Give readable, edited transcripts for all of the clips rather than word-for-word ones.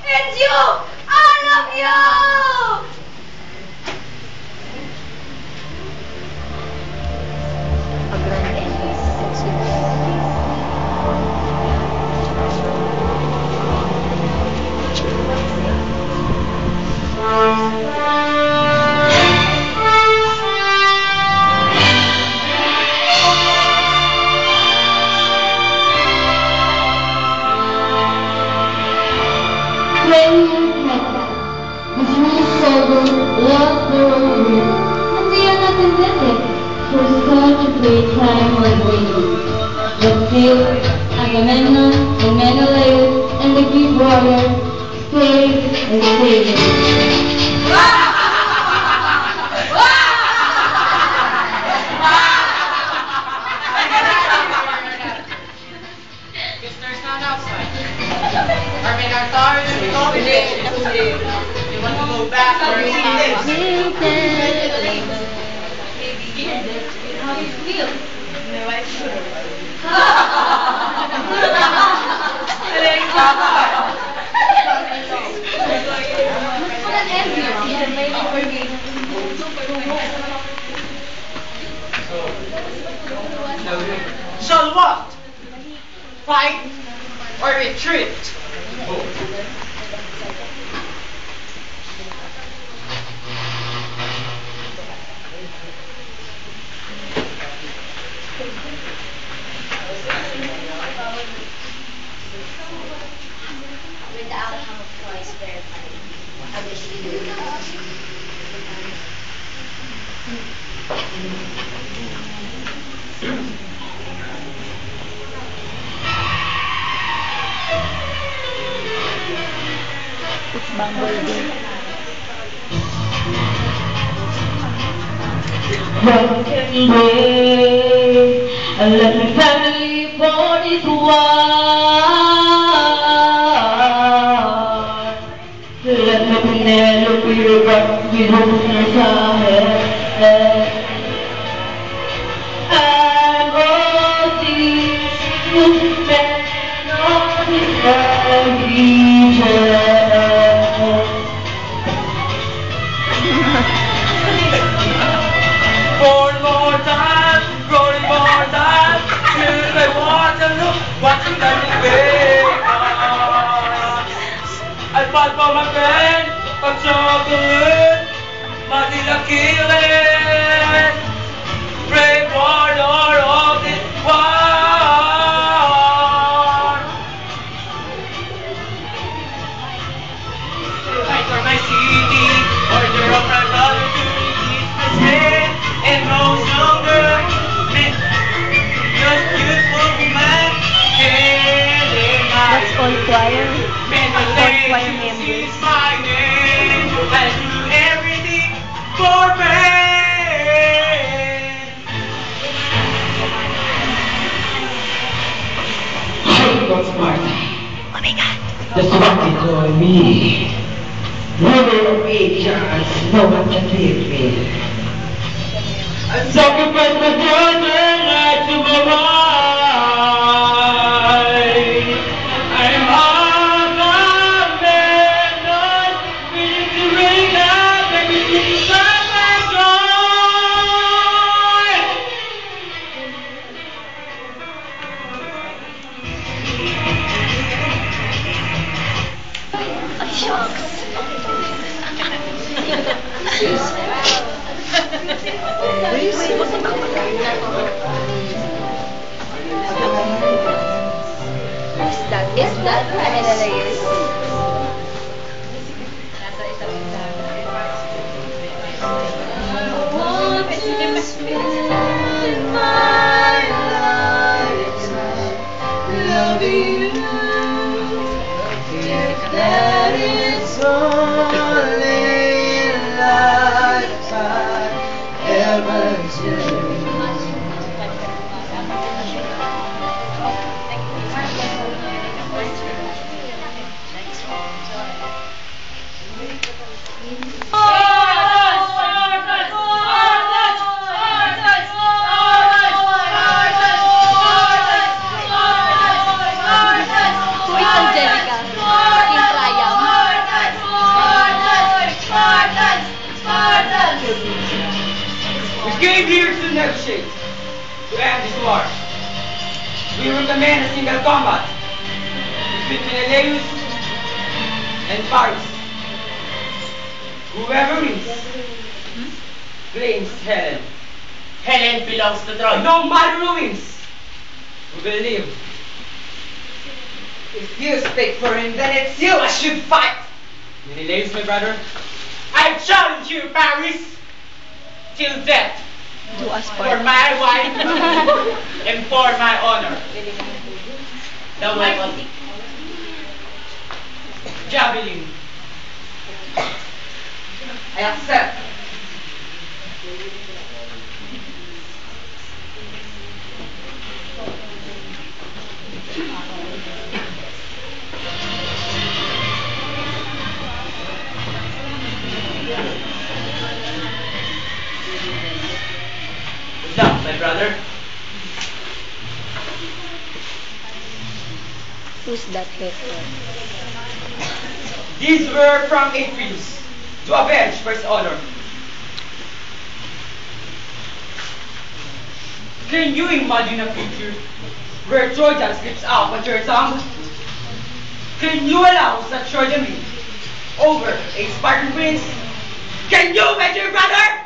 And you! All of you! Time was waiting, but still Agamemnon and Menelaus and the Greek warriors stayed and stayed. Guess there's none outside. Our men are tired and we all they want to go back where we live. How do you feel? No, I should. Shall what? Fight or retreat? With the outcome of choice verified, I wish you It's Bumblebee. Broken day, I left my family for this war. Left my Penelope River with homeless ahead. And all these movement on his region. More time, rolling more time, till I want to look what you got to pay. I fought for my friend, I'm chocolate, Manila killing, brave warlord of this war. Fight for my city, order of my brother to release my sin. And no longer just beautiful woman killing my That's all choir. all choir members. my name. I do everything for me. Hey, what's smart? Oh my God. That's what they call me. Ruler of Asians, no one can beat me. I sacrifice my children like to my wife. I'm on the man, willing to bring up everything that I Is that Menelaus? That is only life I ever do. Who is Angelica? In Triumph. negotiate to end this war. We recommend a single combat between Eleus and Paris. Whoever wins claims Helen. Helen belongs to Troy. No matter who wins, we will live. If you speak for him, then it's you I should fight. Menelaus, my brother, I challenge you, Paris, till death, for my wife and for my honor. The weapon, javelin. I accept. Good luck, my brother. Who's that person? These were from Atreus to avenge first honor. Can you imagine a future where Trojan slips out on your tongue? Can you allow such Trojan win over a Spartan prince? Can you, my dear brother?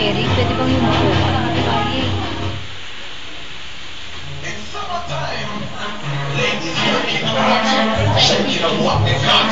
Eric, pwede bang yumuko ka? Bakit? Oh my God.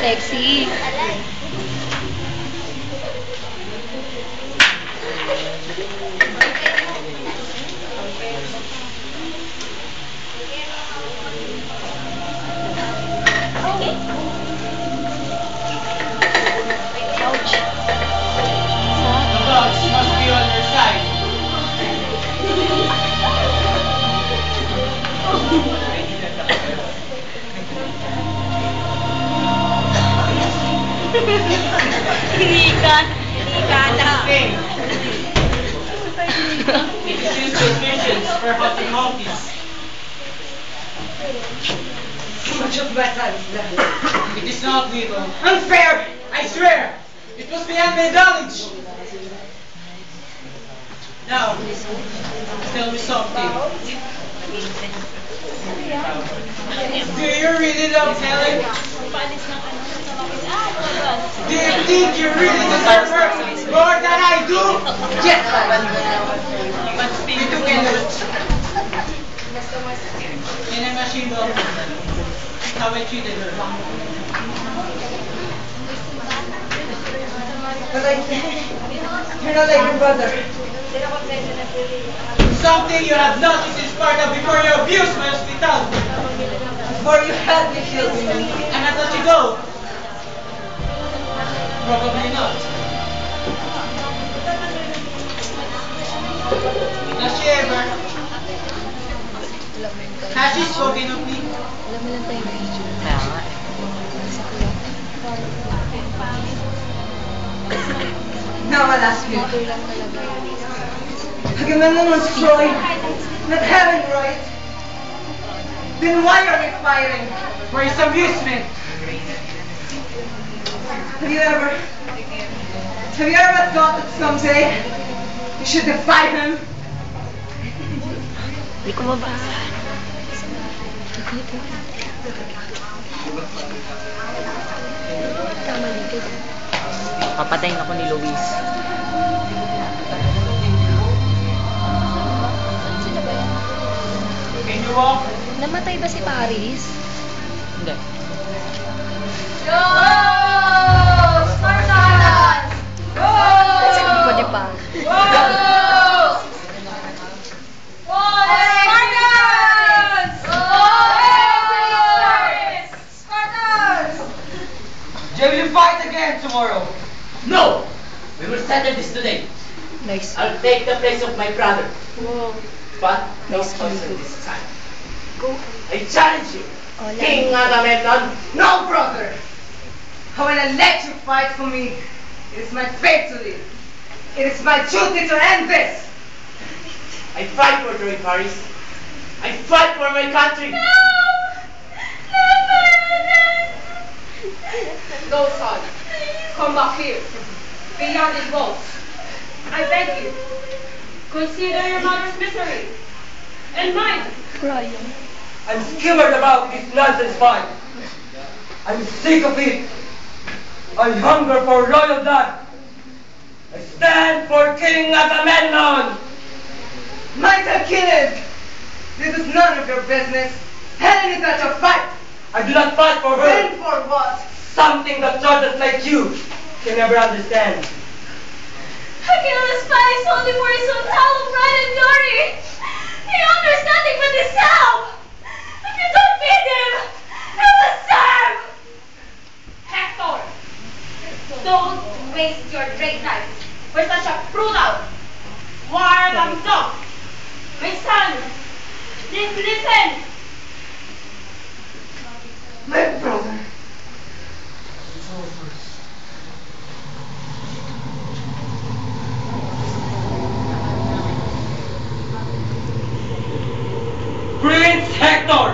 Sexy. Ouch. The dogs must be on your side. Hinihikan. Hinikata. Sing. It is used for visions for hunting monkeys. Too much of my time is left. It is not legal. Unfair! I swear! It was beyond my knowledge. Now, tell me something. Do you really love Helen? Do you think you really deserve her more than I do? Yes, You together in a machine gun. How I treated her. but you're not like your brother. Something you have noticed is part of before you abused my hospitality. Before you had me killed me. And I let you go. Probably not. Does she ever? Has she spoken of me? Now I'll ask you. Agamemnon's Troy, not Helen, right? Then why are we fighting? For his amusement. Have you ever thought that someday you should defy him? Hindi ko mabasa. Papatayin ako ni Luis. Can you walk? Namatay ba si Paris? Hindi. Go! Spartans! Go! Kasi kung pwede pa. Go! Spartans! Go! Spartans! Jay, will you fight again tomorrow? No! We will settle this today. Nice. I'll take the place of my brother. Wow. But no Nice poison one. this time. Go. I challenge you, Oh, King Agamemnon. No, brother! How will I let you fight for me? It is my fate to live. It is my duty to end this! I fight for Troy, Paris. I fight for my country. Go, son. Come back here. Beyond these walls. I beg you. Consider your mother's misery. And mine. Brian. I'm skimmered about this nonsense fight. I'm sick of it. I hunger for royal blood. I stand for King Agamemnon. Might have killed. This is none of your business. Helen is at your fight. I do not fight for her. Then for what? Something that Jordans like you can never understand. Achilles fights only for his own hollow pride and glory. He understands nothing but himself. If you don't feed him, he will starve. Hector, don't waste your great life for such a brutal, warlike dog. My son, please listen. My brother. Prince Hector!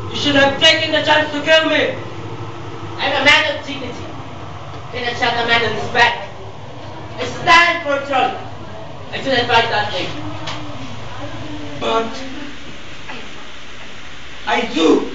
You should have taken the chance to kill me! I'm a man of dignity. Cannot shut a man on his back. I stand for Troy. I should not fight that way. But I do!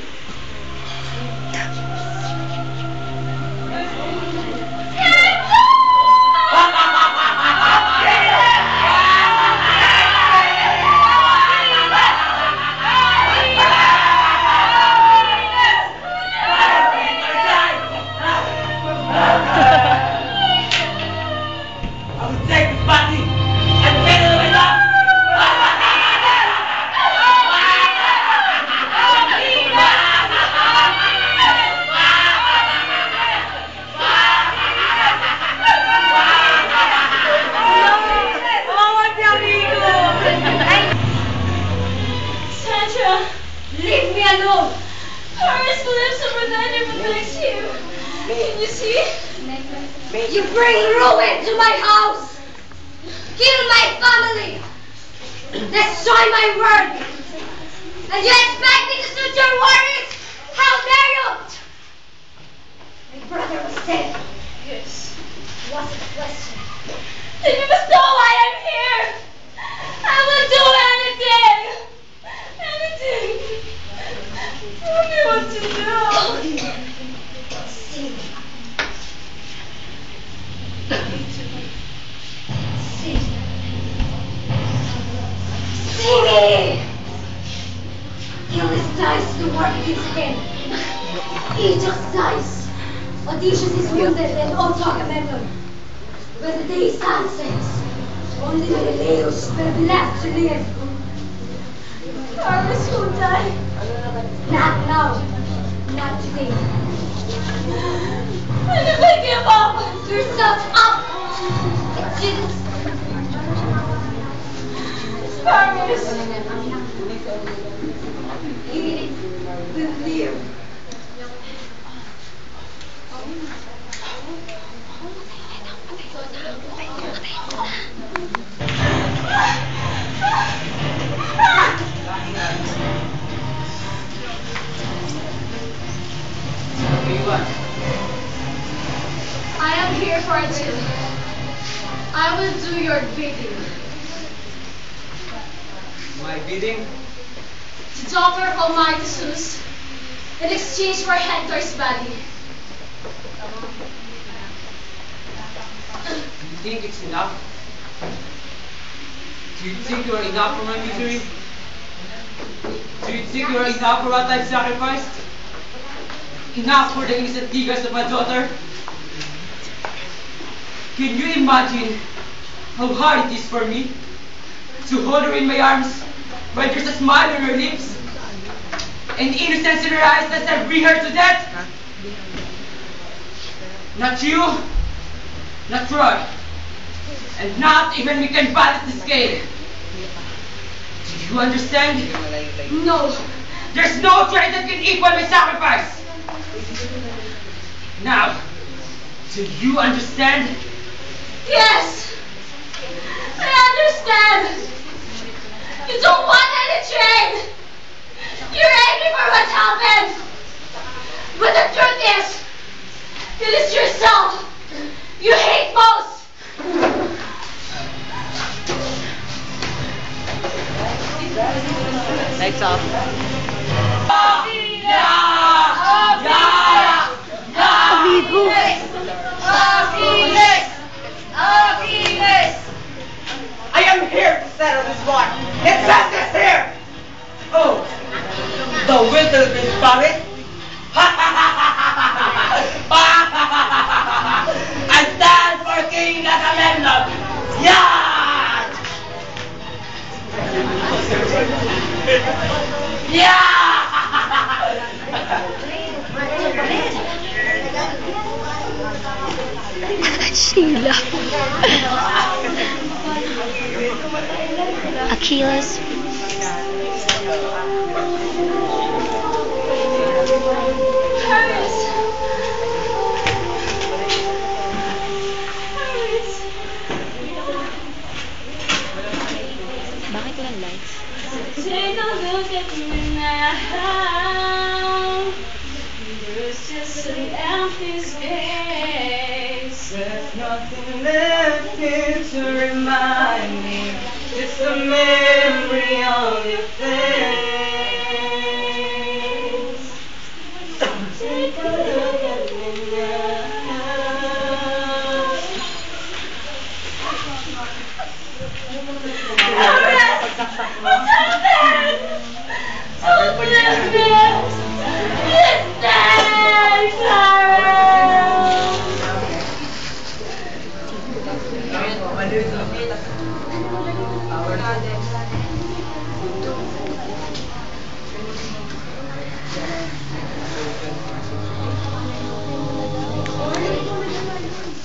lives over there never likes you. Can you see? You bring ruin to my house! Kill my family! Destroy my work! And you expect me to suit your worries? How dare you! My brother was dead. Yes. What's the question? Then you must know why I'm here. I will do anything. Anything. Tell me what to do. Sing. Sing. Sing it! Gillis dies to work his head. Ajax dies. Odysseus is wounded and Agamemnon. When the day sunsets, only Menelaus will be left to live. Paris will die. Not now. Not today. And if I give up, Yourself up! Jesus! Paris. He will live. I am here for you. I will do your bidding. My bidding? The daughter of Almighty Zeus in exchange for Hector's body. Do you think it's enough? Do you think you are enough for my misery? Do you think you are enough for what I've sacrificed? Enough for the innocent tears of my daughter? Can you imagine how hard it is for me to hold her in my arms when there's a smile on her lips and innocence in her eyes as I bring her to death? Not you, not Troy, and not even we can balance the scale. Do you understand? No. There's no trade that can equal my sacrifice. Now, do you understand? Yes. I understand. You don't want any trade. You're angry for what happened. But the truth is, it is yourself you hate most. Lights off. I am here to settle this war. It's justice here. Oh, the winter is coming. I stand for King Agamemnon. Yeah. Sheila. Achilles. Paris. Bakit walang lights? Take a look at me now. There's just an empty space. There's nothing left here to remind me. It's the memory of your face. Take a look at me Paris.